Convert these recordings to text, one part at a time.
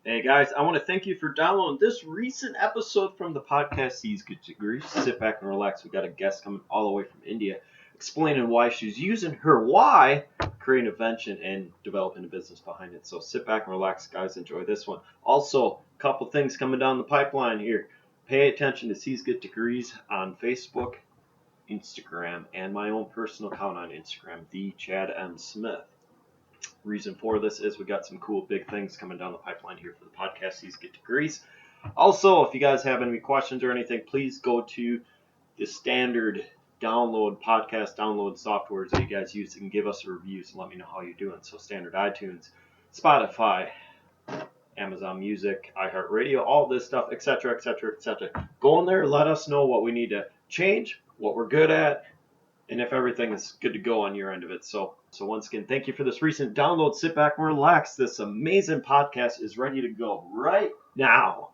Hey guys, I want to thank you for downloading this recent episode from the podcast Seas Good Degrees. Sit back and relax. We got a guest coming all the way from India explaining why she's using her why, creating a invention and developing a business behind it. So sit back and relax, guys. Enjoy this one. Also, a couple things coming down the pipeline here. Pay attention to Seas Good Degrees on Facebook, Instagram, and my own personal account on Instagram, the Chad M. Smith. Reason for this is we got some cool big things coming down the pipeline here for the podcast. These get degrees. Also, if you guys have any questions or anything, please go to the standard podcast download softwares that you guys use and give us reviews and let me know how you're doing. So standard iTunes, Spotify, Amazon Music, iHeartRadio, all this stuff, etc., etc., etc. Go in there, let us know what we need to change, what we're good at, and if everything is good to go on your end of it. So once again, thank you for this recent download. Sit back and relax. This amazing podcast is ready to go right now.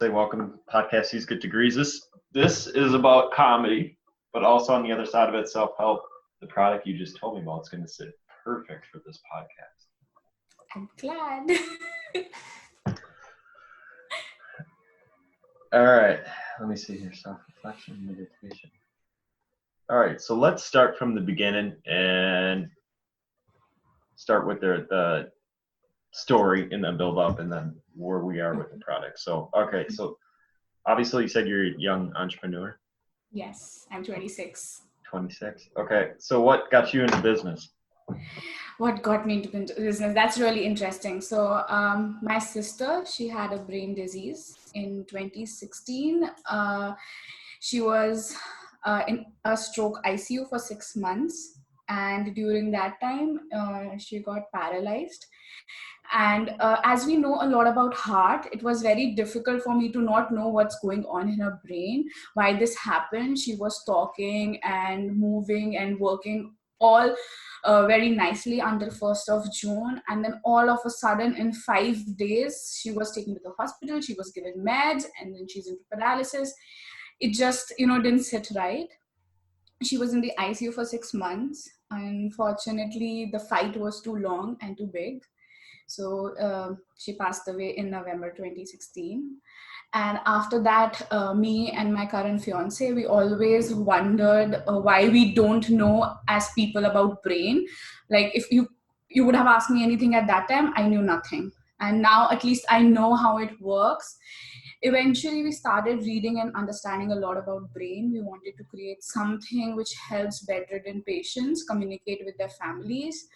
Say welcome, podcast These Good Degrees. This is about comedy, but also on the other side of it, self-help. The product you just told me about is going to sit perfect for this podcast. I'm glad. All right, let me see here. Self-reflection, meditation. All right, so let's start from the beginning and start with the story and then build up and then where we are with the product. So, okay, so obviously you said you're a young entrepreneur. Yes, I'm 26. 26. Okay, so what got you into business? What got me into business? That's really interesting. So my sister, she had a brain disease in 2016. She was in a stroke ICU for 6 months. And during that time, she got paralyzed. And as we know a lot about heart, it was very difficult for me to not know what's going on in her brain, why this happened. She was talking and moving and working all very nicely until 1st of June. And then all of a sudden in 5 days, she was taken to the hospital, she was given meds, and then she's into paralysis. It just, didn't sit right. She was in the ICU for 6 months. Unfortunately, the fight was too long and too big. So she passed away in November 2016. And after that, me and my current fiance, we always wondered why we don't know as people about brain. Like if you would have asked me anything at that time, I knew nothing. And now at least I know how it works. Eventually we started reading and understanding a lot about brain. We wanted to create something which helps bedridden patients communicate with their families,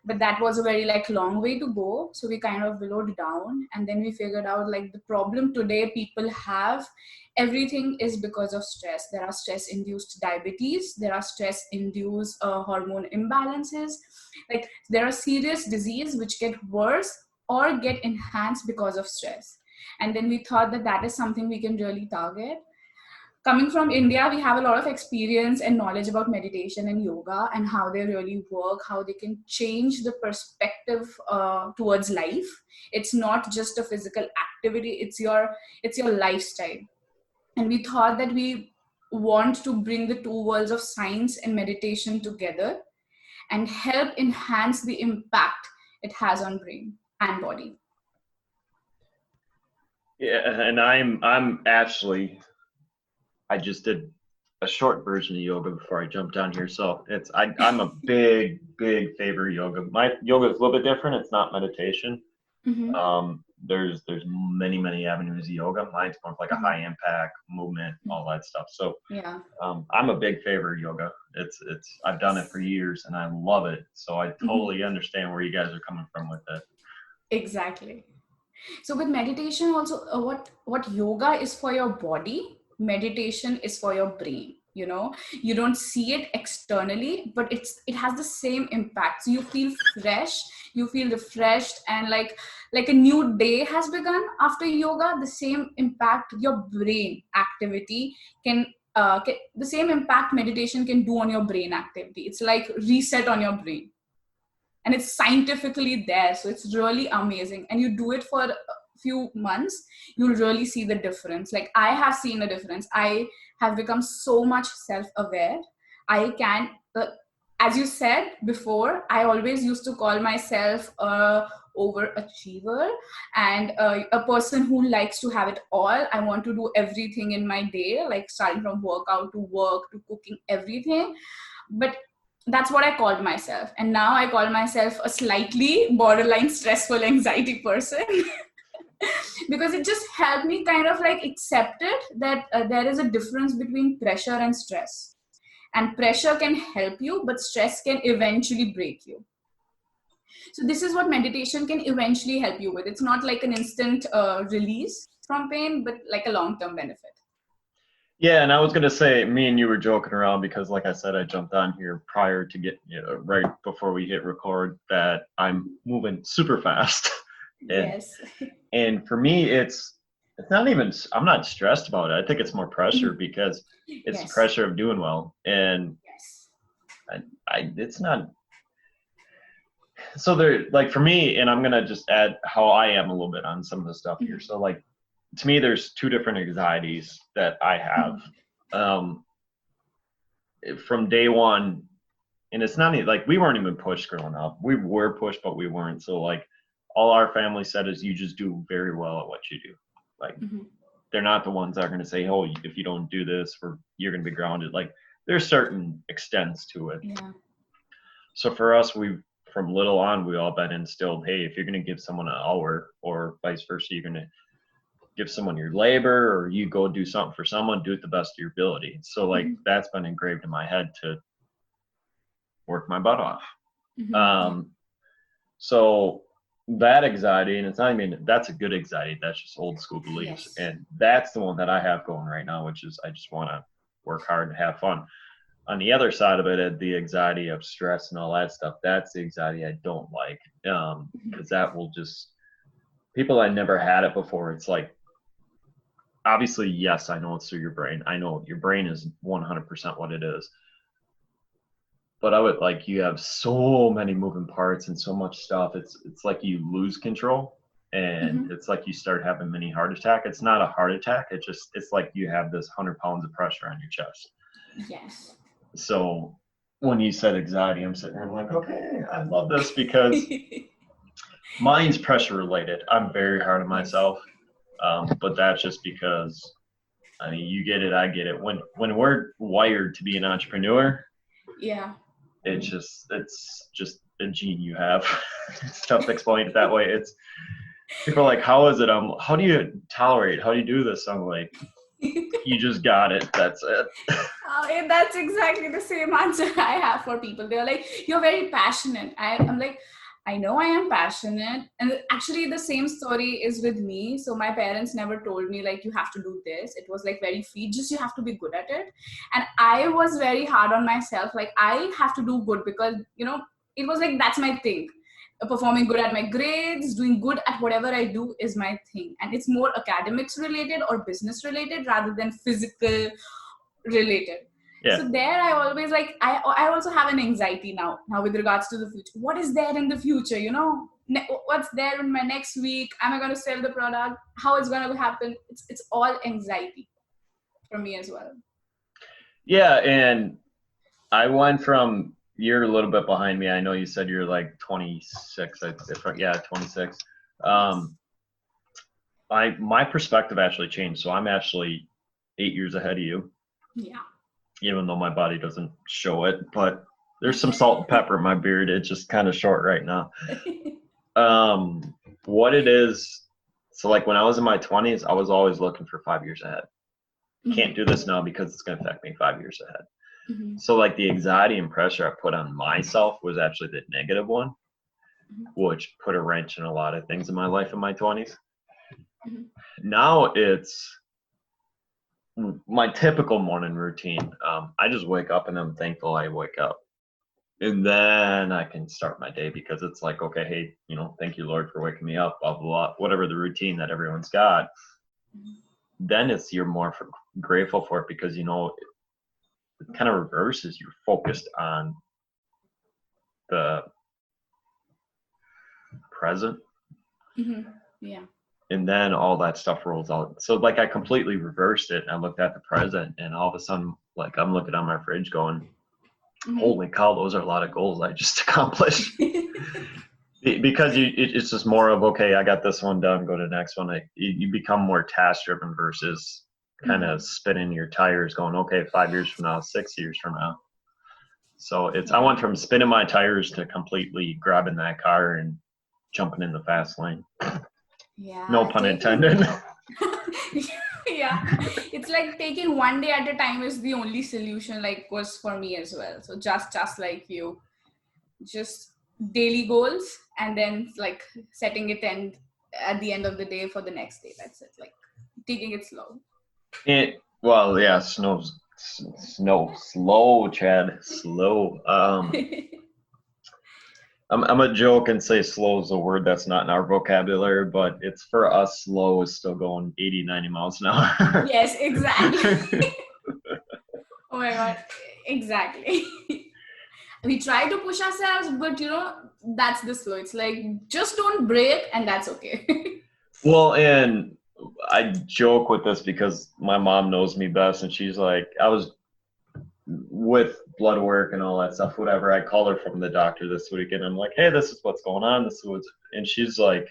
but that was a very long way to go. So we kind of willowed down, and then we figured out the problem today people have, everything is because of stress. There are stress induced diabetes, there are stress induced hormone imbalances. There are serious disease which get worse or get enhanced because of stress. And then we thought that is something we can really target. Coming from India, we have a lot of experience and knowledge about meditation and yoga and how they really work, how they can change the perspective towards life. It's not just a physical activity, it's your lifestyle. And we thought that we want to bring the two worlds of science and meditation together and help enhance the impact it has on brain and body. Yeah, and I'm actually, I just did a short version of yoga before I jumped on here, so I'm a big favor of yoga. My yoga is a little bit different. It's not meditation. Mm-hmm. There's many avenues of yoga. Mine's more like a high impact movement, all that stuff. So Yeah. I'm a big favor of yoga. It's I've done it for years and I love it. So I totally understand where you guys are coming from with it. Exactly. So with meditation also, what yoga is for your body, meditation is for your brain. You don't see it externally, but it has the same impact. So you feel fresh, you feel refreshed, and like a new day has begun after yoga. The same impact your brain activity can the same impact meditation can do on your brain activity. It's like reset on your brain, and it's scientifically there. So it's really amazing, and you do it for a few months, you'll really see the difference. Like, I have seen a difference. I have become so much self-aware. I can As you said before, I always used to call myself a overachiever, and a person who likes to have it all. I want to do everything in my day, like starting from workout to work to cooking, everything. But that's what I called myself. And now I call myself a slightly borderline stressful anxiety person. Because it just helped me kind of like accept it, that there is a difference between pressure and stress. And pressure can help you, but stress can eventually break you. So this is what meditation can eventually help you with. It's not like an instant release from pain, but like a long-term benefit. Yeah, and I was gonna say, me and you were joking around because, like I said, I jumped on here prior to get, right before we hit record, that I'm moving super fast. Yes. And for me, it's not even, I'm not stressed about it. I think it's more pressure because it's Yes. the pressure of doing well. And Yes. it's not, so there, like for me, and I'm gonna just add how I am a little bit on some of the stuff here. So like, to me, there's two different anxieties that I have. From day one, and it's not like we weren't even pushed growing up. We were pushed, but we weren't. So like, all our family said is, you just do very well at what you do. Like, they're not the ones that are going to say, oh, if you don't do this, you're going to be grounded. Like, there's certain extents to it. Yeah. So for us, from little on, we all been instilled, hey, if you're going to give someone an hour, or vice versa, you're going to give someone your labor, or you go do something for someone, do it the best of your ability. So like, that's been engraved in my head to work my butt off. So that anxiety, and it's not even, that's a good anxiety, that's just old school beliefs. Yes. And that's the one that I have going right now, which is, I just want to work hard and have fun. On the other side of it, the anxiety of stress and all that stuff, that's the anxiety I don't like. Because that will just, people that never had it before, it's like, obviously, yes, I know it's through your brain. I know your brain is 100% what it is. But I would, like, you have so many moving parts and so much stuff. It's like you lose control, and it's like you start having a mini heart attack. It's not a heart attack. It's like you have this 100 pounds of pressure on your chest. Yes. So when you said anxiety, I'm sitting there like, okay, I love this, because mine's pressure related. I'm very hard on myself. But that's just because, I mean, you get it, I get it. When we're wired to be an entrepreneur, yeah, it's just a gene you have. It's tough to explain it that way. It's, people are like, how is it? How do you tolerate? How do you do this? I'm like, you just got it. That's it. And that's exactly the same answer I have for people. They're like, you're very passionate. I'm like, I know I am passionate. And actually the same story is with me. So my parents never told me like, you have to do this. It was like very free, just you have to be good at it. And I was very hard on myself. Like, I have to do good because, it was like, that's my thing. Performing good at my grades, doing good at whatever I do is my thing. And it's more academics related or business related rather than physical related. Yeah. So there I always like, I also have an anxiety now with regards to the future. What is there in the future? What's there in my next week? Am I going to sell the product? How it's going to happen? It's all anxiety for me as well. Yeah. And I went from, you're a little bit behind me. I know you said you're like 26. 26. My perspective actually changed. So I'm actually 8 years ahead of you. Yeah. Even though my body doesn't show it, but there's some salt and pepper in my beard. It's just kind of short right now. What it is, so like when I was in my 20s, I was always looking for 5 years ahead. Can't do this now because it's going to affect me 5 years ahead. So like the anxiety and pressure I put on myself was actually the negative one, which put a wrench in a lot of things in my life in my 20s. Now it's, my typical morning routine, I just wake up and I'm thankful I wake up. And then I can start my day because it's like, okay, hey, thank you, Lord, for waking me up, blah, blah, blah, whatever the routine that everyone's got. Then you're more grateful for it because, it kind of reverses. You're focused on the present. Mm-hmm. Yeah. And then all that stuff rolls out. So like I completely reversed it and I looked at the present and all of a sudden, like I'm looking on my fridge going, holy cow, those are a lot of goals I just accomplished. Because it's just more of, okay, I got this one done, go to the next one. You become more task driven versus kind of spinning your tires going, okay, 5 years from now, 6 years from now. So I went from spinning my tires to completely grabbing that car and jumping in the fast lane. Yeah. No pun intended. Yeah. It's like taking one day at a time is the only solution, like was for me as well. So just like you, just daily goals and then like setting it at the end of the day for the next day. That's it. Like taking it slow. Well, yeah, slow, Chad, slow. I'm a joke and say slow is a word that's not in our vocabulary, but it's for us, slow is still going 80, 90 miles an hour. Yes, exactly. Oh my God, exactly. We try to push ourselves, but that's the slow. It's like, just don't break and that's okay. Well, and I joke with this because my mom knows me best and she's like, I was with blood work and all that stuff, whatever. I called her from the doctor this week and I'm like, hey, this is what's going on. And she's like,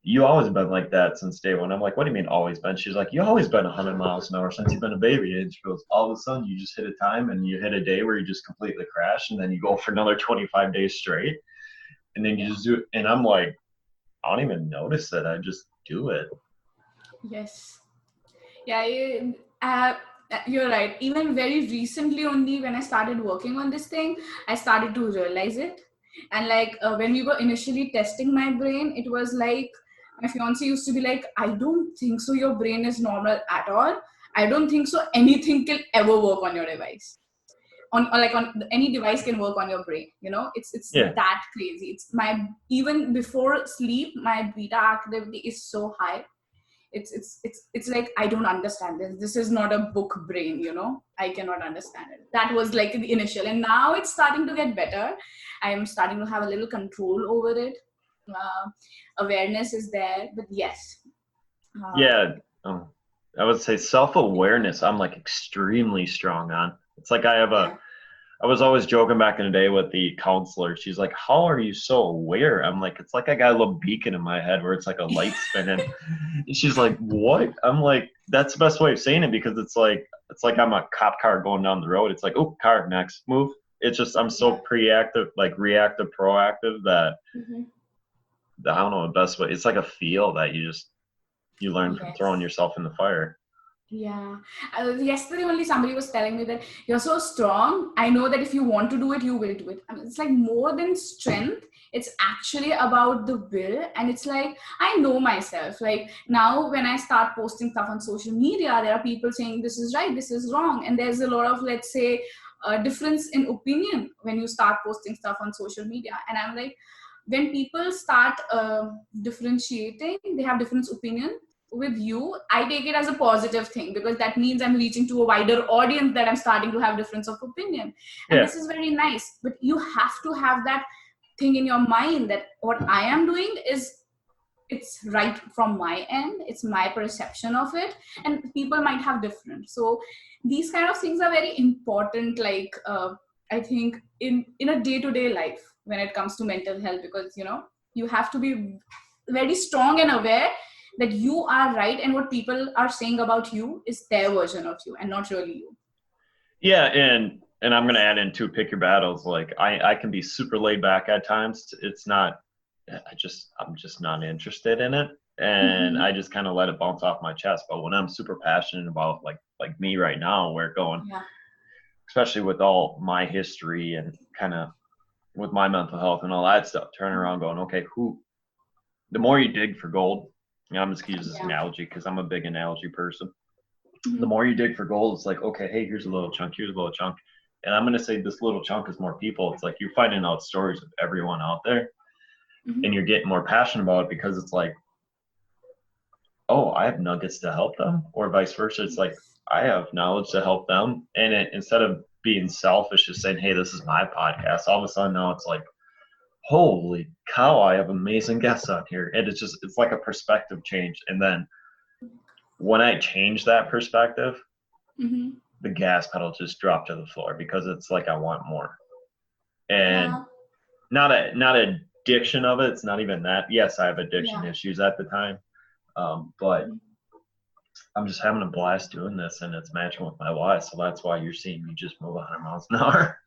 you always been like that since day one. I'm like, what do you mean always been? She's like, you always been 100 miles an hour since you've been a baby. And she goes, all of a sudden you just hit a time and you hit a day where you just completely crash and then you go for another 25 days straight. And then you just do it. And I'm like, I don't even notice it. I just do it. Yes. Yeah, you're right. Even very recently only when I started working on this thing, I started to realize it. And like when we were initially testing my brain, it was like my fiance used to be like, I don't think so your brain is normal at all. I don't think so anything can ever work on your device. On any device can work on your brain. It's that crazy. It's even before sleep, my beta activity is so high. It's like, I don't understand this is not a book brain. I cannot understand it. That was like the initial, and now it's starting to get better. I'm starting to have a little control over it. Awareness is there, but yes. I would say self-awareness I'm like extremely strong on. It's like I was always joking back in the day with the counselor. She's like, how are you so aware? I'm like, it's like I got a little beacon in my head where it's like a light spinning. And she's like, what? I'm like, that's the best way of saying it because it's like I'm a cop car going down the road. It's like, oh, car, next, move. It's just I'm so reactive, proactive that I don't know the best way. It's like a feel that you learn from throwing yourself in the fire. Yeah. Yesterday only somebody was telling me that you're so strong. I know that if you want to do it, you will do it. I mean, it's like more than strength. It's actually about the will. And it's like, I know myself. Like now when I start posting stuff on social media, there are people saying this is right, this is wrong. And there's a lot of, let's say, difference in opinion when you start posting stuff on social media. And I'm like, when people start differentiating, they have different opinion with you, I take it as a positive thing because that means I'm reaching to a wider audience, that I'm starting to have difference of opinion. And this is very nice, but you have to have that thing in your mind that what I am doing it's right from my end, it's my perception of it, and people might have different. So these kind of things are very important, like I think in a day-to-day life when it comes to mental health, because you have to be very strong and aware that you are right and what people are saying about you is their version of you and not really you. Yeah, and I'm going to add in too, pick your battles. Like I can be super laid back at times. It's not, I'm just not interested in it. And I just kind of let it bounce off my chest. But when I'm super passionate about like me right now, where going, especially with all my history and kind of with my mental health and all that stuff, turning around going, okay, the more you dig for gold, I'm just going to use this analogy because I'm a big analogy person. The more you dig for gold, it's like, okay, hey, here's a little chunk, here's a little chunk. And I'm going to say this little chunk is more people. It's like you're finding out stories of everyone out there, and you're getting more passionate about it because it's like, oh, I have nuggets to help them, or vice versa. It's like, I have knowledge to help them. And instead of being selfish, just saying, hey, this is my podcast, all of a sudden now it's like, holy cow, I have amazing guests on here. And it's like a perspective change. And then when I change that perspective, the gas pedal just dropped to the floor because it's like I want more. And not addiction of it. It's not even that. Yes, I have addiction issues at the time, but I'm just having a blast doing this, and it's matching with my why. So that's why you're seeing me just move 100 miles an hour.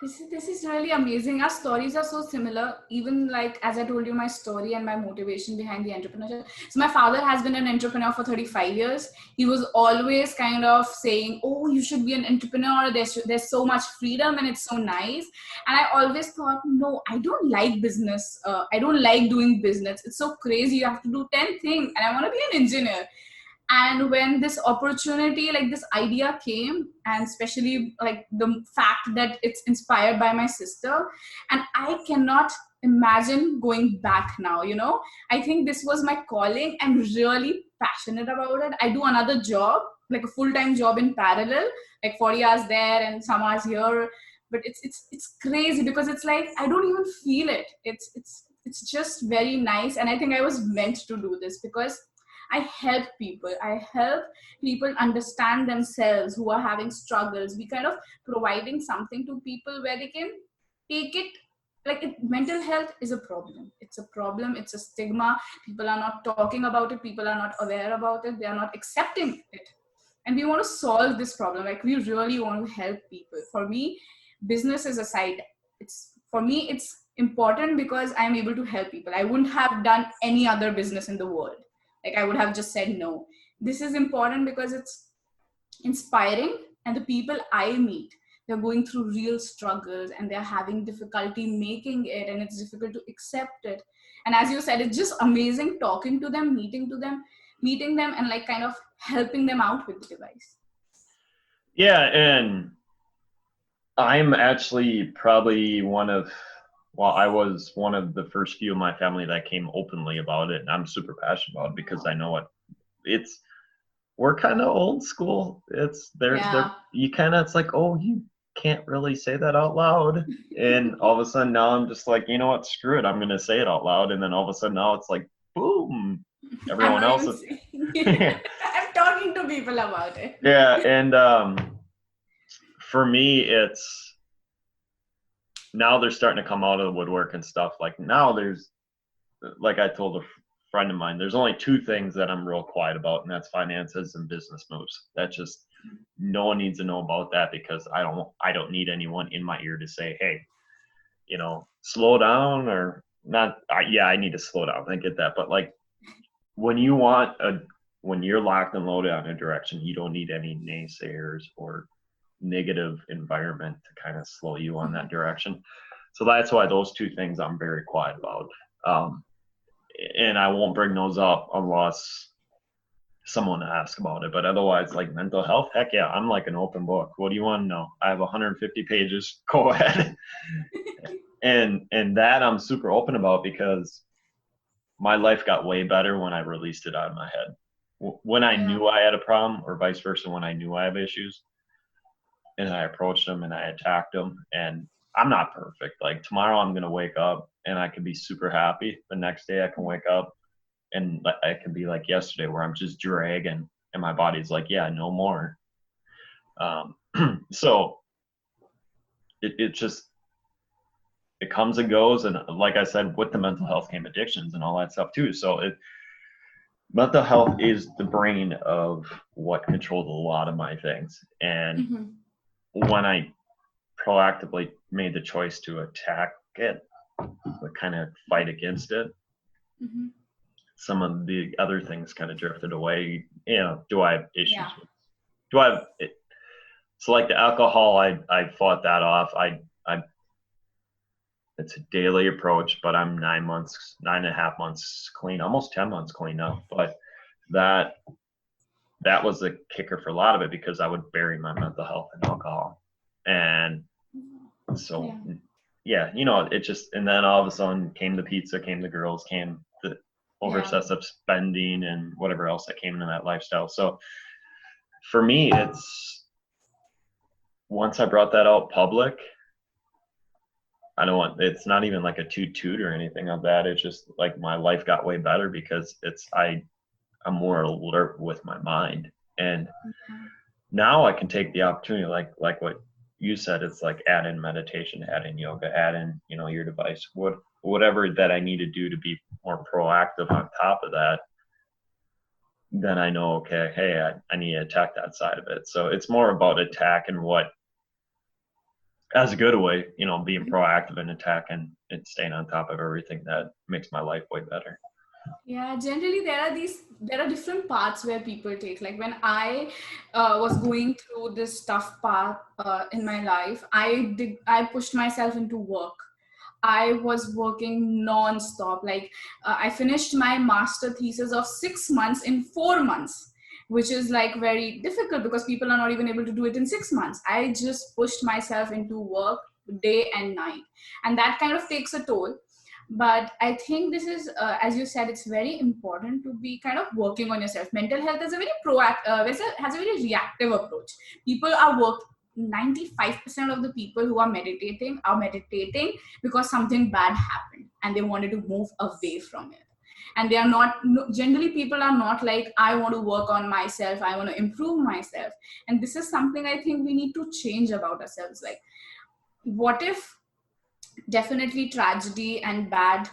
This is really amazing. Our stories are so similar. Even like as I told you my story and my motivation behind the entrepreneurship. So my father has been an entrepreneur for 35 years. He was always kind of saying, "Oh, you should be an entrepreneur. There's so much freedom and it's so nice." And I always thought, no, I don't like business. I don't like doing business. It's so crazy. You have to do 10 things, and I want to be an engineer. And when this opportunity, like this idea came, and especially like the fact that it's inspired by my sister, and I cannot imagine going back now. I think this was my calling. I'm really passionate about it. I do another job, like a full-time job in parallel, like 40 hours there and some hours here. But it's crazy because it's like I don't even feel it. It's just very nice. And I think I was meant to do this because I help people. I help people understand themselves who are having struggles. We kind of providing something to people where they can take it. Like mental health is a problem. It's a problem. It's a stigma. People are not talking about it. People are not aware about it. They are not accepting it. And we want to solve this problem. Like we really want to help people. For me, business is a side. For me, it's important because I'm able to help people. I wouldn't have done any other business in the world. Like I would have just said no. This is important because it's inspiring, and the people I meet, they're going through real struggles and they're having difficulty making it, and it's difficult to accept it. And as you said, it's just amazing talking to them, meeting them, and like kind of helping them out with the device. Yeah, and I'm actually probably I was one of the first few of my family that came openly about it, and I'm super passionate about it because I know we're kind of old school. It's like, oh, you can't really say that out loud. And all of a sudden now I'm just like, you know what, screw it, I'm going to say it out loud. And then all of a sudden now it's like, boom, everyone else is. I'm talking to people about it. Yeah, and for me, it's now they're starting to come out of the woodwork and stuff. Like now there's, like I told a friend of mine, there's only two things that I'm real quiet about, and that's finances and business moves. That's just, no one needs to know about that because I don't need anyone in my ear to say, hey, slow down or not. I need to slow down. I get that. But like when you're locked and loaded on a direction, you don't need any naysayers or negative environment to kind of slow you on that direction. So that's why those two things I'm very quiet about. And I won't bring those up unless someone asks about it. But otherwise, like mental health, heck yeah, I'm like an open book. What do you want to know? I have 150 pages. Go ahead. and that I'm super open about because my life got way better when I released it out of my head. When I knew I had a problem, or vice versa, when I knew I have issues, and I approached them and I attacked them. And I'm not perfect. Like tomorrow I'm going to wake up and I can be super happy. The next day I can wake up and I can be like yesterday where I'm just dragging and my body's like, yeah, no more. So it comes and goes. And like I said, with the mental health came addictions and all that stuff too. So mental health is the brain of what controls a lot of my things. And when I proactively made the choice to attack it, but kind of fight against it, some of the other things kind of drifted away. Do I have issues with? Do I have it? So like the alcohol, I fought that off. It's a daily approach, but I'm 9.5 months clean, almost 10 months clean now. But that that was the kicker for a lot of it, because I would bury my mental health in alcohol. And so, yeah, it just, and then all of a sudden came the pizza, came the girls, came the over-excessive spending and whatever else that came into that lifestyle. So for me, it's, once I brought that out public, it's not even like a toot or anything of that. It's just like my life got way better because I'm more alert with my mind. And now I can take the opportunity, like what you said, it's like add in meditation, add in yoga, add in, your device, whatever that I need to do to be more proactive on top of that. Then I know, okay, hey, I need to attack that side of it. So it's more about attacking what, as a good way, being proactive and attacking and staying on top of everything that makes my life way better. Yeah, generally there are different paths where people take. Like when I was going through this tough path in my life, I pushed myself into work. I was working non-stop. Like I finished my master thesis of 6 months in 4 months, which is like very difficult because people are not even able to do it in 6 months. I just pushed myself into work day and night, and that kind of takes a toll. But I think this is, as you said, it's very important to be kind of working on yourself. Mental health is a very has a very reactive approach. People are 95% of the people who are meditating because something bad happened and they wanted to move away from it. And they are not, generally people are not like, I want to work on myself, I want to improve myself. And this is something I think we need to change about ourselves. Like, what if definitely tragedy and bad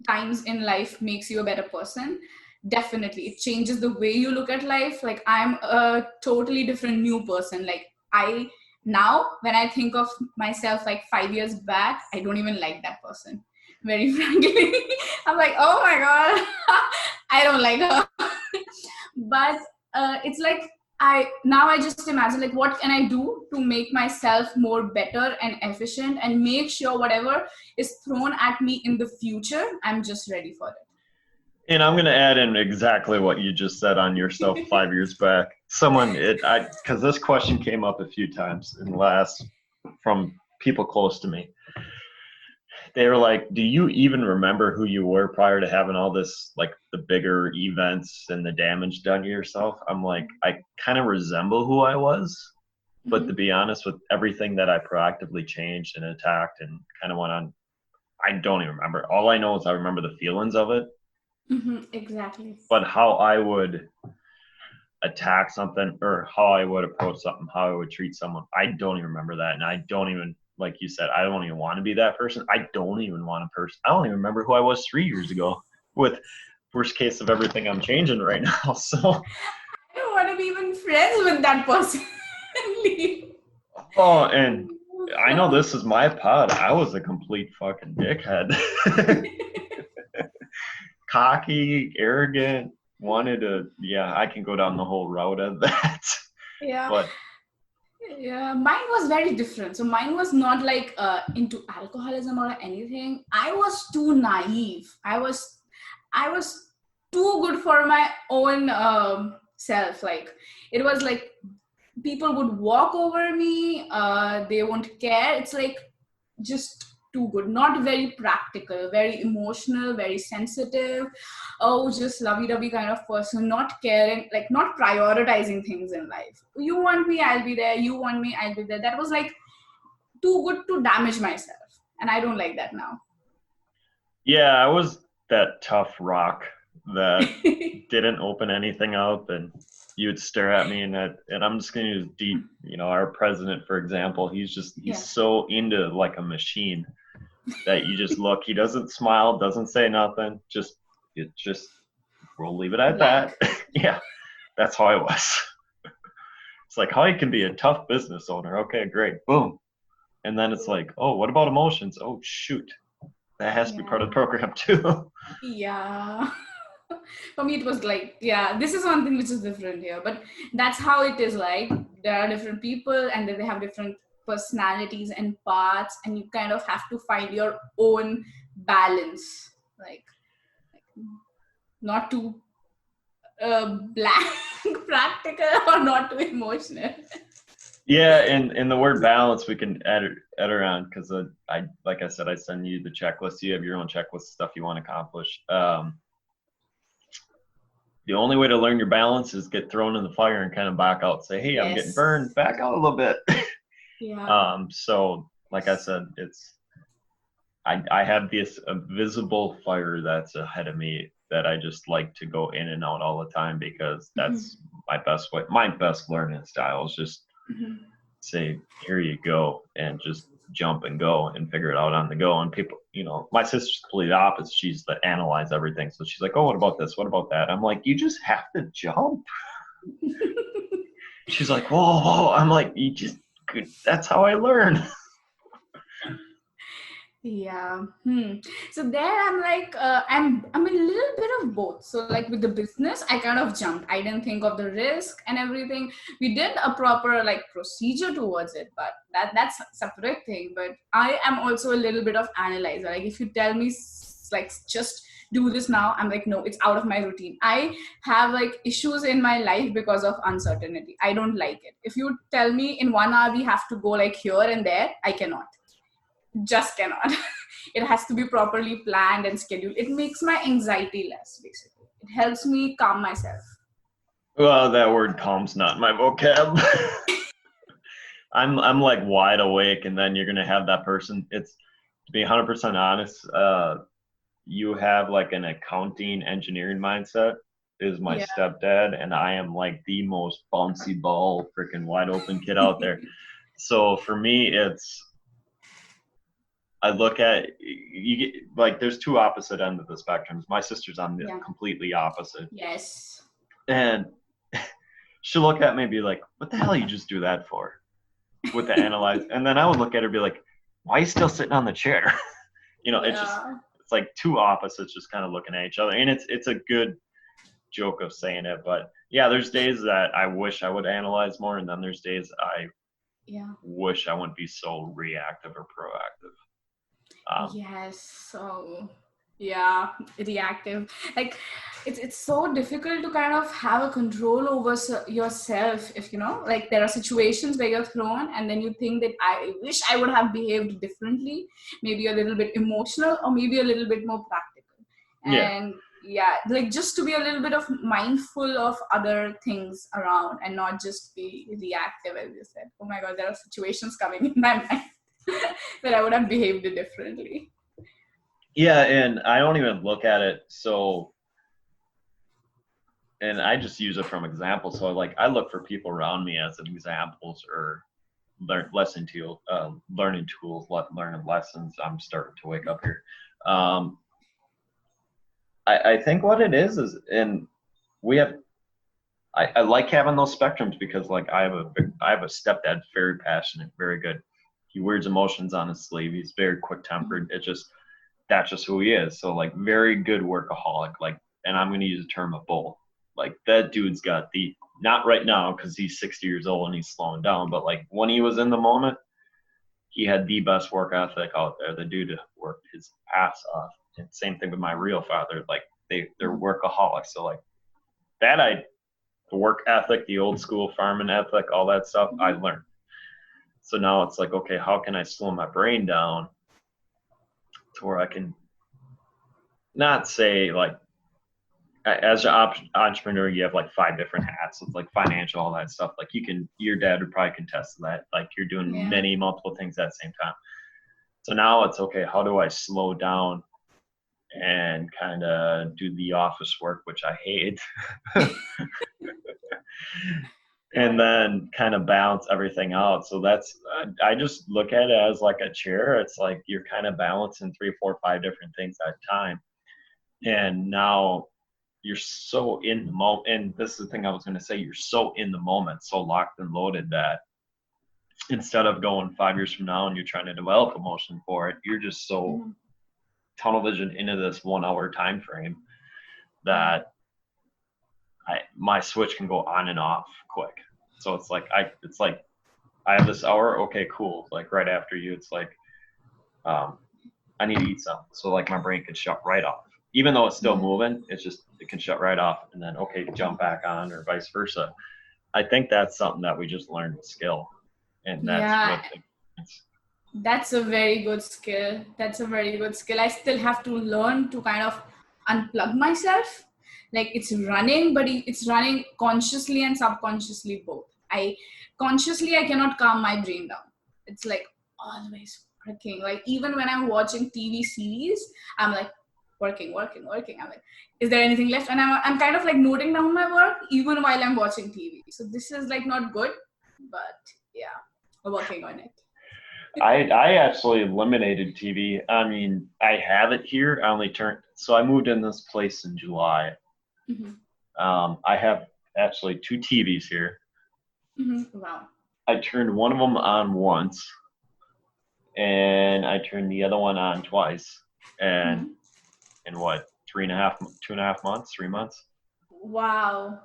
times in life makes you a better person? Definitely it changes the way you look at life. Like, I'm a totally different new person. Like, I now when I think of myself like 5 years back, I don't even like that person, very frankly. I'm like, oh my god, I don't like her. But it's like, I just imagine, like, what can I do to make myself more better and efficient and make sure whatever is thrown at me in the future, I'm just ready for it. And I'm going to add in exactly what you just said on yourself 5 years back. Because this question came up a few times from people close to me. They were like, do you even remember who you were prior to having all this, like the bigger events and the damage done to yourself? I'm like, I kind of resemble who I was, but to be honest, with everything that I proactively changed and attacked and kind of went on, I don't even remember. All I know is I remember the feelings of it. Exactly. But how I would attack something or how I would approach something, how I would treat someone, I don't even remember that. And I don't even, like you said, I don't even want to be that person. I don't even remember remember who I was 3 years ago, with worst case of everything I'm changing right now. So I don't want to be even friends with that person. Oh, and I know this is my pod. I was a complete fucking dickhead. Cocky, arrogant, I can go down the whole route of that. Yeah. But yeah, mine was very different. So mine was not like into alcoholism or anything. I was too naive. I was too good for my own self. Like, it was like people would walk over me, they won't care. It's like just too good, not very practical, very emotional, very sensitive. Oh, just lovey-dovey kind of person, not caring, like not prioritizing things in life. You want me, I'll be there. You want me, I'll be there. That was like too good to damage myself, and I don't like that now. Yeah, I was that tough rock that didn't open anything up, and you would stare at me, and I'm just going to use deep, our president, for example, he's so into like a machine that you just look, he doesn't smile, doesn't say nothing, we'll leave it at that. Yeah, that's how I was. It's like, how you can be a tough business owner. Okay, great. Boom. And then it's like, oh, what about emotions? Oh, shoot. That has to be part of the program too. Yeah. For me, it was like, this is one thing which is different here. But that's how it is. Like, there are different people and then they have different personalities and parts, and you kind of have to find your own balance. Like not too black. practical or not too emotional. Yeah, and the word balance we can add around because like I said, I send you the checklist. You have your own checklist of stuff you want to accomplish. The only way to learn your balance is get thrown in the fire and kind of back out. Say, hey, I'm getting Yes. burned. Back out a little bit. Yeah. So like I said, I have this visible fire that's ahead of me that I just like to go in and out all the time because that's my best way. My best learning style is just say, here you go, and just jump and go and figure it out on the go. And people, my sister's completely opposite. She's the analyze everything. So she's like, oh, what about this? What about that? I'm like, you just have to jump. She's like, whoa. I'm like, that's how I learn. Yeah. So there I'm like, I'm a little bit of both. So like with the business, I kind of jumped. I didn't think of the risk and everything. We did a proper like procedure towards it, but that's a separate thing. But I am also a little bit of analyzer. Like if you tell me like just do this now, I'm like, no, it's out of my routine. I have like issues in my life because of uncertainty. I don't like it. If you tell me in 1 hour we have to go like here and there, I cannot. Just cannot. It has to be properly planned and scheduled. It makes my anxiety less, basically. It helps me calm myself. Well, that word calm's not my vocab. I'm like wide awake, and then you're gonna have that person. It's, to be 100% honest, you have like an accounting engineering mindset is my stepdad, and I am like the most bouncy ball freaking wide open kid out there. So for me, I look at, you get like, there's two opposite ends of the spectrums. My sister's on the completely opposite. Yes. And she'll look at me and be like, what the hell you just do that for? With the analyze. And then I would look at her and be like, why are you still sitting on the chair? It's like two opposites just kind of looking at each other. And it's a good joke of saying it. But yeah, there's days that I wish I would analyze more. And then there's days I wish I wouldn't be so reactive or proactive. Yes. So reactive. Like it's so difficult to kind of have a control over yourself. If like there are situations where you're thrown and then you think that I wish I would have behaved differently, maybe a little bit emotional or maybe a little bit more practical. And like just to be a little bit of mindful of other things around and not just be reactive, as you said. Oh my God, there are situations coming in my mind that I would have behaved differently. Yeah, and I don't even look at it so, and I just use it from example. So like I look for people around me as examples or learning tools, learning lessons. I'm starting to wake up here. I think what it is, and we have, I like having those spectrums because like I have a stepdad, very passionate, very good. He wears emotions on his sleeve. He's very quick tempered. That's just who he is. So like very good workaholic, like, and I'm going to use the term of both. Like that dude's got not right now because he's 60 years old and he's slowing down, but like when he was in the moment, he had the best work ethic out there. The dude worked his ass off. And same thing with my real father. Like they're workaholics. So like the work ethic, the old school farming ethic, all that stuff, I learned. So now it's like, okay, how can I slow my brain down to where I can not say like, as an entrepreneur, you have like 5 different hats. It's like financial, all that stuff. Like your dad would probably contest to that. Like you're doing multiple things at the same time. So now it's okay, how do I slow down and kind of do the office work, which I hate, and then kind of balance everything out. So I just look at it as like a chair. It's like you're kind of balancing 3, 4, 5 different things at a time. And now you're so in the moment. And this is the thing I was going to say, you're so in the moment, so locked and loaded that instead of going 5 years from now and you're trying to develop emotion for it, you're just so tunnel vision into this 1 hour time frame that my switch can go on and off quick. So it's like I have this hour, okay, cool. Like right after you, it's like I need to eat something. So like my brain could shut right off. even though it's still Mhm. moving, it can shut right off and then okay, jump back on or vice versa. I think that's something that we just learned with skill, and that's Yeah, what it's. that's a very good skill. That's a very good skill. I still have to learn to kind of unplug myself. Like it's running, but it's running consciously and subconsciously both. I cannot calm my brain down. It's like always working. Like even when I'm watching TV series, I'm like working. I'm like, is there anything left? And I'm kind of like noting down my work even while I'm watching TV. So this is like not good, but yeah, we're working on it. I actually eliminated TV. I mean, I have it here. I moved in this place in July. Mhm. I have actually two TVs here. Wow. I turned one of them on once, and I turned the other one on twice. And Mhm. in what, 2.5 months, 3 months? Wow.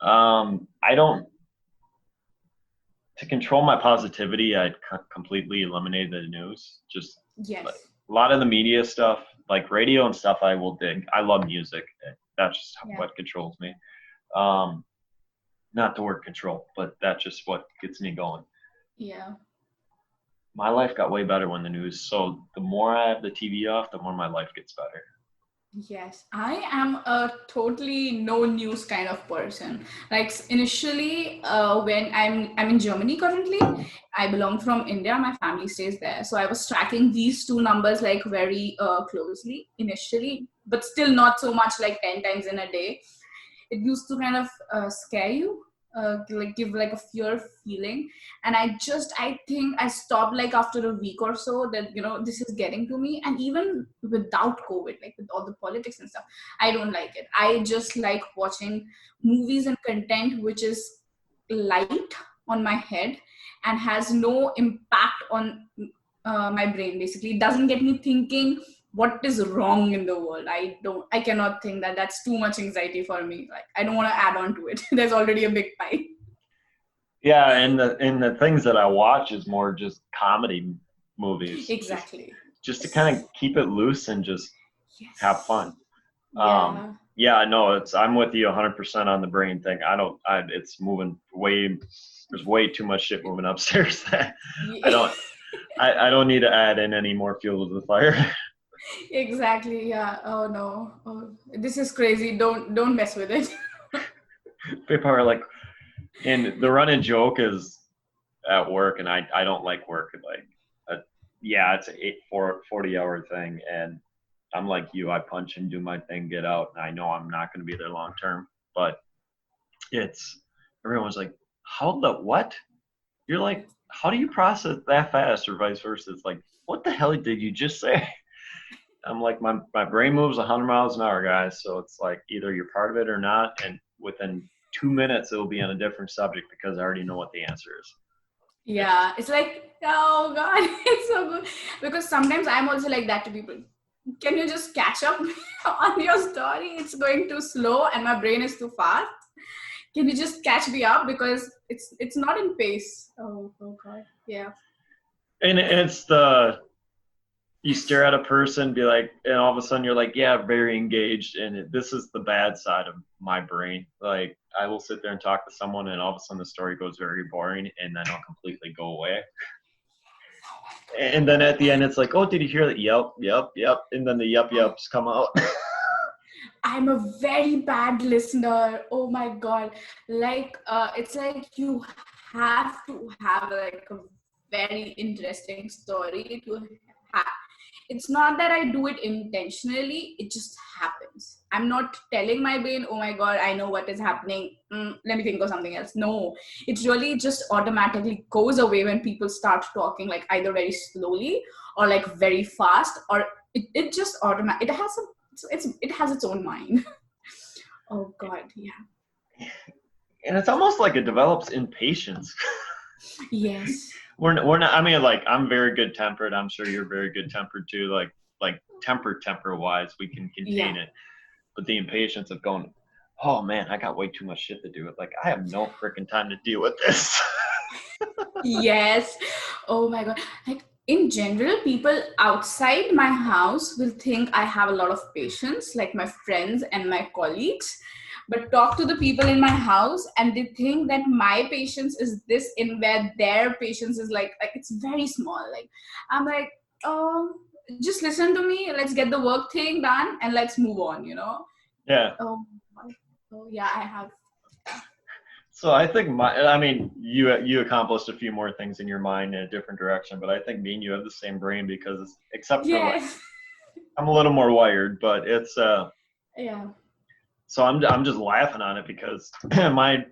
I don't, to control my positivity, I completely eliminated the news. Just like Yes. a lot of the media stuff, like radio and stuff, I will dig. I love music. That's just Yeah. what controls me. Um, Not the word control, but that's just what gets me going. Yeah. My life got way better when the news. So the more I have the TV off, the more my life gets better. Yes, I am a totally no news kind of person. Like initially, when I'm in Germany currently, I belong from India. My family stays there, so I was tracking these two numbers like very closely initially, but still not so much like 10 times in a day. It used to kind of scare you, like give like a fear feeling. And I think I stopped like after a week or so that this is getting to me. And even without COVID, like with all the politics and stuff, I don't like it. I just like watching movies and content which is light on my head and has no impact on my brain. Basically, it doesn't get me thinking what is wrong in the world. I cannot think that. That's too much anxiety for me. Like I don't want to add on to it. There's already a big pie. Yeah, and the things that I watch is more just comedy movies, Exactly. just to kind of Yes. keep it loose and just have Yes. fun. Yeah. Yeah, no, I'm with you 100% on the brain thing. It's moving way. There's way too much shit moving upstairs that I Ye- don't, I don't need to add in any more fuel to the fire. exactly. Yeah. Oh no. Oh, this is crazy. Don't mess with it. People are like, and the running joke is at work, and I don't like work. Like, yeah, it's an 40 hour thing, and I'm like you. I punch and do my thing, get out, and I know I'm not going to be there long term. But it's everyone's like, how the what? You're like, how do you process that fast, or vice versa? It's like, what the hell did you just say? I'm like, my brain moves 100 miles an hour, guys. So it's like either you're part of it or not, and within 2 minutes it'll be on a different subject because I already know what the answer is. Yeah. It's like, oh God, it's so good. Because sometimes I'm also like that to people. Can you just catch up on your story? It's going too slow and my brain is too fast. Can you just catch me up because it's not in pace. Oh God. Yeah. And it's the you stare at a person, be like, and all of a sudden you're like, yeah, very engaged. And this is the bad side of my brain. Like, I will sit there and talk to someone, and all of a sudden the story goes very boring, and then I'll completely go away. And then at the end, it's like, oh, did you hear that? Yep, yep, yep. And then the yep, yeps come out. I'm a very bad listener. Oh my God. Like, it's like you have to have like a very interesting story to have. It's not that I do it intentionally, it just happens. I'm not telling my brain, oh my God, I know what is happening. Let me think of something else. No, it really just automatically goes away when people start talking, like either very slowly or like very fast, or it just automatic. It has its own mind. Oh God, yeah. And it's almost like it develops impatience. Yes. We're not. I mean, like, I'm very good tempered. I'm sure you're very good tempered too. Like temper wise, we can Yeah. contain it. But the impatience of going, oh man, I got way too much shit to do. Like, I have no freaking time to deal with this. Yes. Oh my God. Like in general, people outside my house will think I have a lot of patience, like my friends and my colleagues. But talk to the people in my house, and they think that my patience is this, in where their patience is like it's very small. Like I'm like, oh, just listen to me. Let's get the work thing done and let's move on. Yeah. Oh, oh yeah, I have. So I think I mean, you accomplished a few more things in your mind in a different direction, but I think me and you have the same brain because except for like Yes. I'm a little more wired, but it's Yeah. so I'm just laughing on it because my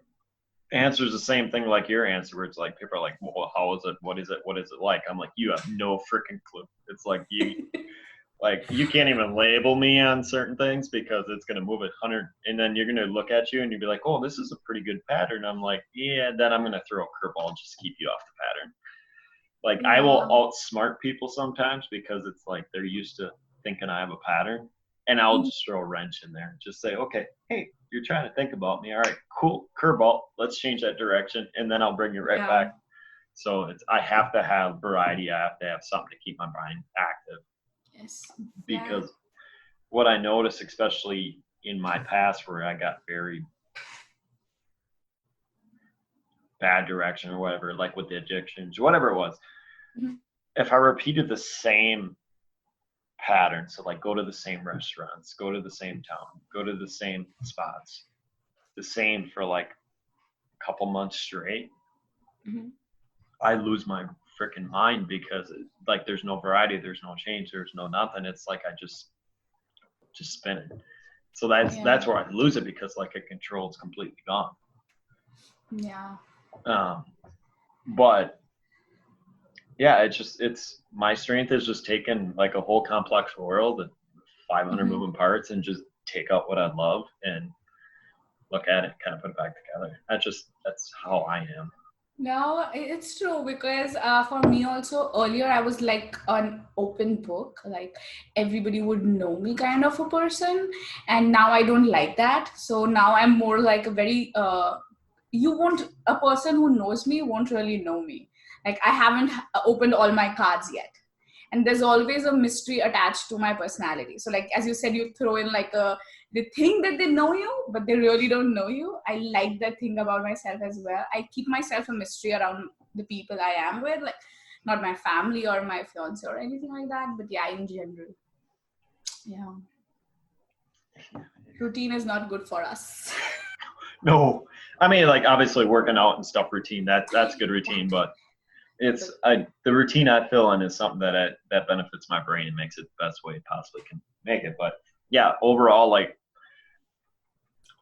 answer is the same thing like your answer, where it's like people are like, well, how is it? What is it? What is it like? I'm like, you have no freaking clue. It's like you can't even label me on certain things because it's gonna move 100, and then you're gonna look at you and you'll be like, oh, this is a pretty good pattern. I'm like, yeah, then I'm gonna throw a curveball just to keep you off the pattern. Like I will Yeah. outsmart people sometimes because it's like they're used to thinking I have a pattern, and I'll Mhm. just throw a wrench in there. Just say, okay, hey, you're trying to think about me. All right, cool, curveball. Let's change that direction, and then I'll bring you right Yeah. back. So I have to have variety. I have to have something to keep my mind active Yes. Yeah. because what I noticed, especially in my past where I got very bad direction or whatever, like with the addictions, whatever it was, Mhm. if I repeated the same pattern, so like go to the same restaurants, go to the same town, go to the same spots, the same for like a couple months straight, Mhm. I lose my freaking mind because like there's no variety, there's no change, there's no nothing. It's like I just spin it. So Yeah. that's where I lose it because like a control is completely gone. Yeah. Um, but yeah, it's my strength is just taking like a whole complex world and 500 Mhm. moving parts and just take out what I love and look at it, kind of put it back together. That's how I am. No, it's true because for me also earlier I was like an open book, like everybody would know me kind of a person, and now I don't like that. So now I'm more like a very you won't a person who knows me won't really know me. Like I haven't opened all my cards yet, and there's always a mystery attached to my personality. So like as you said, you throw in like a they think that they know you, but they really don't know you. I like that thing about myself as well. I keep myself a mystery around the people I am with, like not my family or my fiance or anything like that, but yeah, in general. Yeah. Routine is not good for us. No, I mean like obviously working out and stuff routine that's good routine, Exactly. but it's But the routine I fill in is something that benefits my brain and makes it the best way it possibly can make it. But yeah, overall, like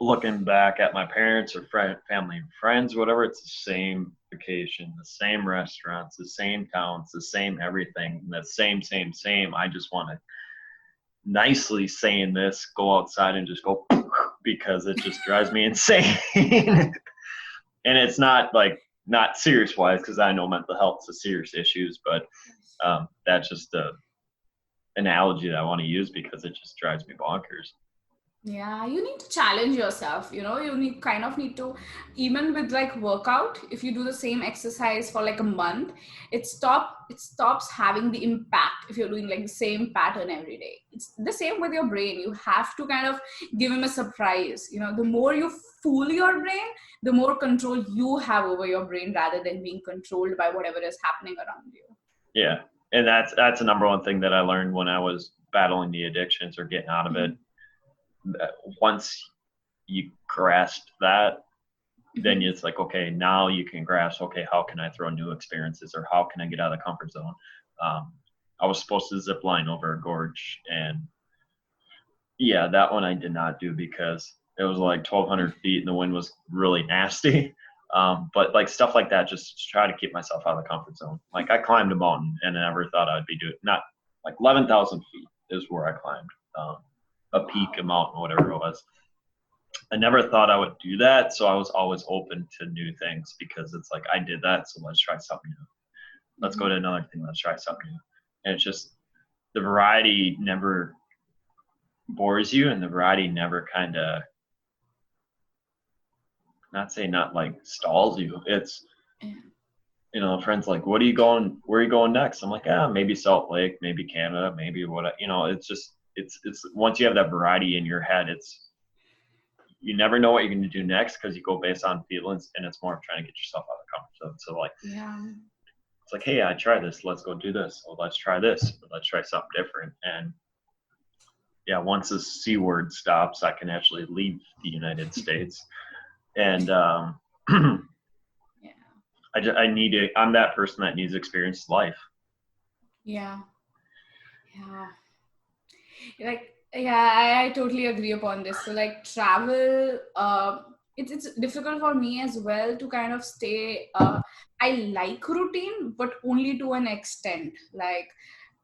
looking back at my parents or family and friends, whatever, it's the same vacation, the same restaurants, the same towns, the same everything, the same. I just want to nicely saying this, go outside and just go because it just drives me insane. And it's not like not serious wise because I know mental health is a serious issues, but that's just the analogy that I want to use because it just drives me bonkers. yeah, you need to challenge yourself. You need to, even with like workout, if you do the same exercise for like a month, it stops having the impact if you're doing like the same pattern every day. It's the same with your brain. You have to kind of give him a surprise. The more you fool your brain, the more control you have over your brain rather than being controlled by whatever is happening around you. Yeah, and that's the number one thing that I learned when I was battling the addictions or getting out of it. Mhm. Once you grasp that, then Mhm. it's like, okay, now you can grasp, okay, how can I throw new experiences or how can I get out of the comfort zone? Um, I was supposed to zip line over a gorge, and yeah, that one I did not do because it was like 1,200 feet and the wind was really nasty. But like stuff like that, just try to keep myself out of the comfort zone. Like I climbed a mountain and I never thought I'd be doing not like 11,000 feet is where I climbed a peak, a Wow. mountain, whatever it was. I never thought I would do that, so I was always open to new things because it's like I did that, so let's try something new. Let's go Mhm. to another thing. Let's try something new. And it's just the variety never bores you, and the variety never kind of not say not like stalls you. It's Yeah. a friend's like, where are you going next? I'm like, maybe Salt Lake, maybe Canada, maybe what, it's just, it's once you have that variety in your head, you never know what you're going to do next because you go based on feelings, and it's more of trying to get yourself out of the comfort zone. So like, Yeah. it's like, hey, I tried this. Let's go do this. Well, let's try this. Let's try something different. And yeah, once the C word stops, I can actually leave the United States. And Yeah. I'm that person that needs experienced life. Yeah. Yeah. Like, yeah, I totally agree upon this. So like travel, it's difficult for me as well to kind of stay. I like routine, but only to an extent. Like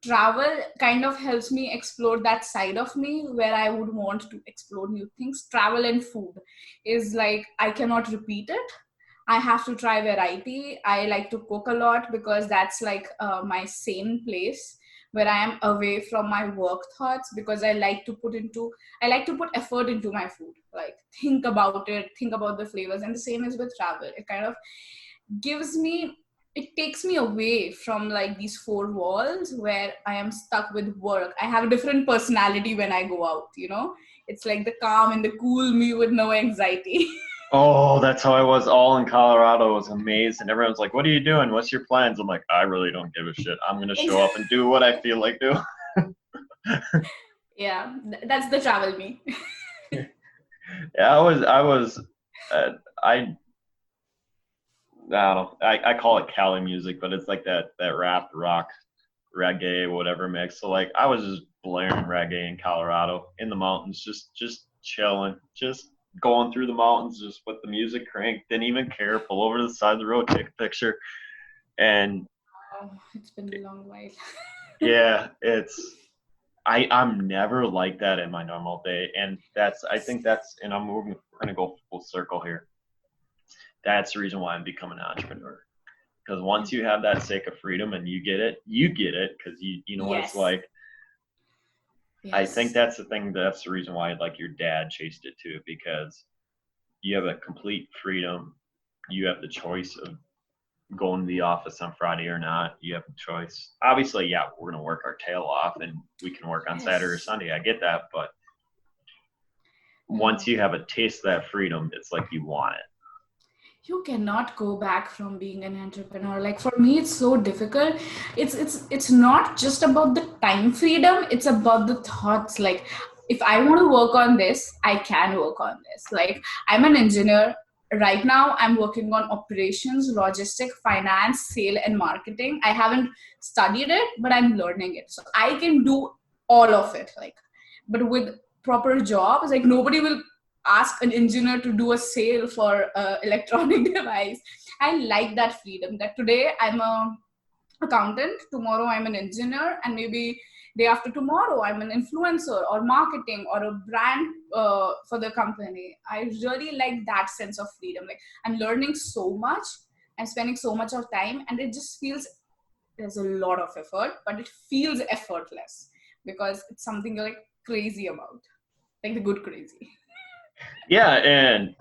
travel kind of helps me explore that side of me where I would want to explore new things. Travel and food is like I cannot repeat it. I have to try variety. I like to cook a lot because that's like my same place where I am away from my work thoughts, because I like to put effort into my food. Like think about it, think about the flavors, and the same is with travel. It kind of it takes me away from like these four walls where I am stuck with work. I have a different personality when I go out, you know? It's like the calm and the cool me with no anxiety. Oh, that's how I was all in Colorado. I was amazed. And everyone's like, what are you doing? What's your plans? I'm like, I really don't give a shit. I'm going to show up and do what I feel like doing. Yeah, that's the travel me. Yeah, uh, I don't know. I call it Cali music, but it's like that rap, rock, reggae, whatever mix. So like I was just blaring reggae in Colorado in the mountains, just chilling, just going through the mountains, just with the music cranked. Didn't even care. Pull over to the side of the road, take a picture, and Oh, it's been a long while. yeah, I'm never like that in my normal day, and I think that's, and we're gonna go full circle here. That's the reason why I'm becoming an entrepreneur. Because once you have that sake of freedom and you get it because you know what it's Yes. like. I think Yes. that's the thing. That's the reason why like your dad chased it too, because you have a complete freedom. You have the choice of going to the office on Friday or not. You have a choice. Obviously, yeah, we're gonna work our tail off and we can work on Saturday or Yes. Sunday. I get that, but once Oh, you have a taste of that freedom, it's like you want it. you cannot go back from being an entrepreneur. Like for me, it's so difficult. It's not just about the time freedom. It's about the thoughts. Like if I want to work on this, I can work on this. Like I'm an engineer. Right now, I'm working on operations, logistic, finance, sale, and marketing. I haven't studied it, but I'm learning it. So I can do all of it. Like, but with proper jobs, like nobody will ask an engineer to do a sale for electronic device. I like that freedom, that today I'm a accountant, tomorrow I'm an engineer, and maybe day after tomorrow I'm an influencer or marketing or a brand for the company. I really like that sense of freedom. Like I'm learning so much, I'm spending so much of time, and it just feels there's a lot of effort, but it feels effortless because it's something you're like crazy about, like the good crazy. Yeah, and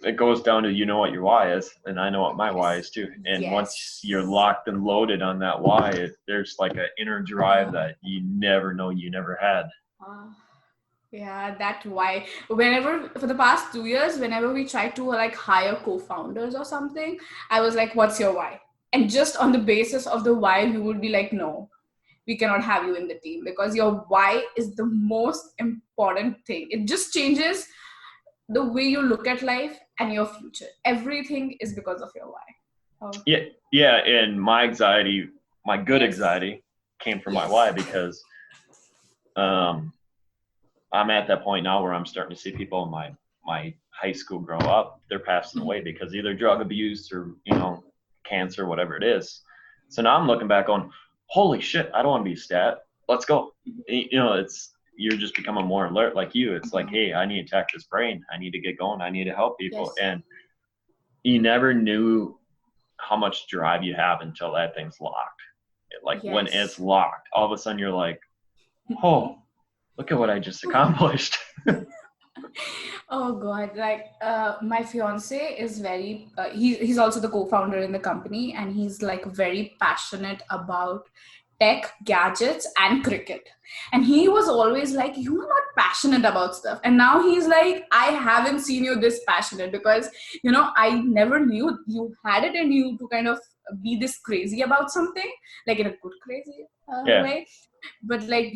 it goes down to what your why is, and I know what my why Yes. is too. And once you're Yes. locked and loaded on that why, there's like an inner drive Uh, that you never know you never had. uh, yeah, that's why. Whenever for the past 2 years, whenever we try to like hire co-founders or something, I was like, "What's your why?" And just on the basis of the why, we would be like, "No, we cannot have you in the team because your why is the most important thing. It just changes the way you look at life and your future. Everything is because of your why." Oh, Yeah, yeah, and my anxiety, my good yes, anxiety, came from my yes. why because um, I'm at that point now where I'm starting to see people in my high school grow up. They're passing away because either drug abuse or cancer, whatever it is. So now I'm looking back on, holy shit, I don't want to be a stat. Let's go. It's you're just becoming more alert like you. It's like, hey, I need to attack this brain. I need to get going. I need to help people. Yes, And you never knew how much drive you have until that thing's locked. Like when it's yes. locked, all of a sudden you're like, oh, look at what I just accomplished. Oh God, like my fiance is very he's also the co-founder in the company, and he's like very passionate about tech, gadgets, and cricket. And he was always like, you are not passionate about stuff. And now he's like, I haven't seen you this passionate, because I never knew you had it in you to kind of be this crazy about something, like in a good crazy Yeah. way. But like,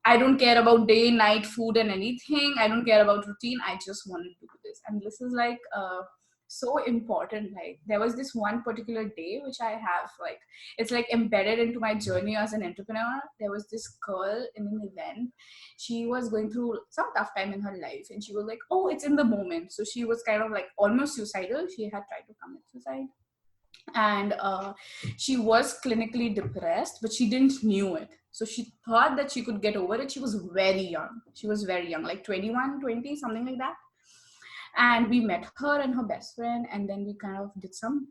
I don't care about day, night, food, and anything. I don't care about routine. I just want to do this. And this is like so important. Like, there was this one particular day which I have, like, it's like embedded into my journey as an entrepreneur. There was this girl in an event. She was going through some tough time in her life, and she was like, oh, it's in the moment. So she was kind of like almost suicidal. She had tried to commit suicide, and she was clinically depressed, but she didn't knew it. So she thought that she could get over it. She was very young. She was very young, like 21, 20, something like that. And we met her and her best friend, and then we kind of did some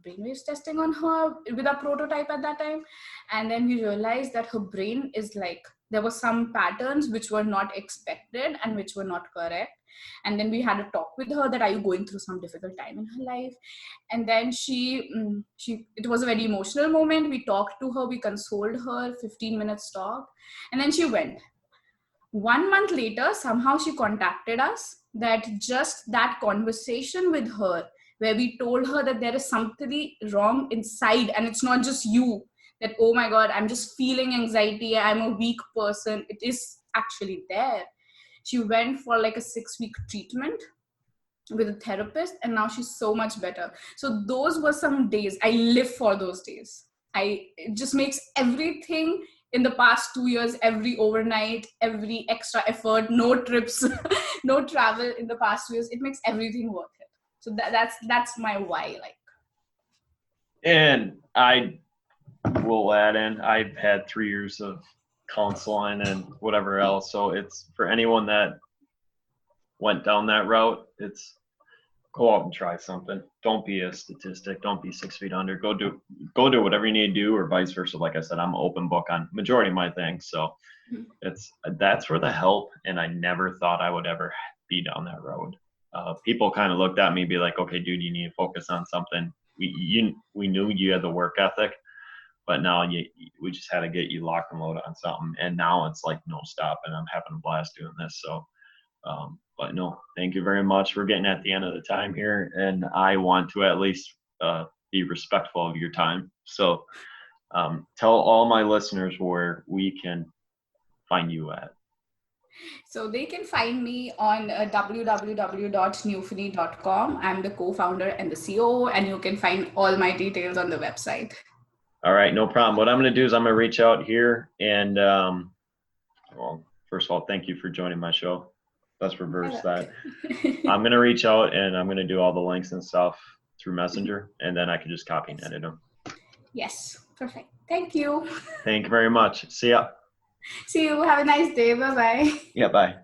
brainwaves testing on her with a prototype at that time. And then we realized that her brain is like, there were some patterns which were not expected and which were not correct. And then we had a talk with her that, are you going through some difficult time in her life? And then she it was a very emotional moment. We talked to her, we consoled her, 15 minutes talk, and then she went. 1 month later, somehow she contacted us, that just that conversation with her, where we told her that there is something wrong inside, and it's not just you, that, oh my God, I'm just feeling anxiety, I'm a weak person. It is actually there. She went for like a 6-week treatment with a therapist, and now she's so much better. So those were some days I live for. Those days, it just makes everything in the past 2 years, every overnight, every extra effort, no trips, no travel in the past 2 years, it makes everything worth it. So that's my why. Like, And I will add in, I've had 3 years of counseling and whatever else. So it's for anyone that went down that route, it's go out and try something. Don't be a statistic. Don't be 6 feet under. Go do whatever you need to do, or vice versa. Like I said, I'm an open book on majority of my things. So that's where the help. And I never thought I would ever be down that road. People kind of looked at me, be like, okay, dude, you need to focus on something. We knew you had the work ethic, but now we just had to get you locked and loaded on something. And now it's like no stop, and I'm having a blast doing this. So. But no, thank you very much. We're getting at the end of the time here, and I want to at least be respectful of your time. So tell all my listeners where we can find you at. so they can find me on www.nuephony.com. I'm the co-founder and the CEO, and you can find all my details on the website. All right, no problem. What I'm going to do is I'm going to reach out here, and well, first of all, thank you for joining my show. Let's reverse that. I'm going to reach out, and I'm going to do all the links and stuff through Messenger, and then I can just copy and edit them. Yes, perfect. Thank you. Thank you very much. See ya. See you. Have a nice day. Bye-bye. Yeah, bye.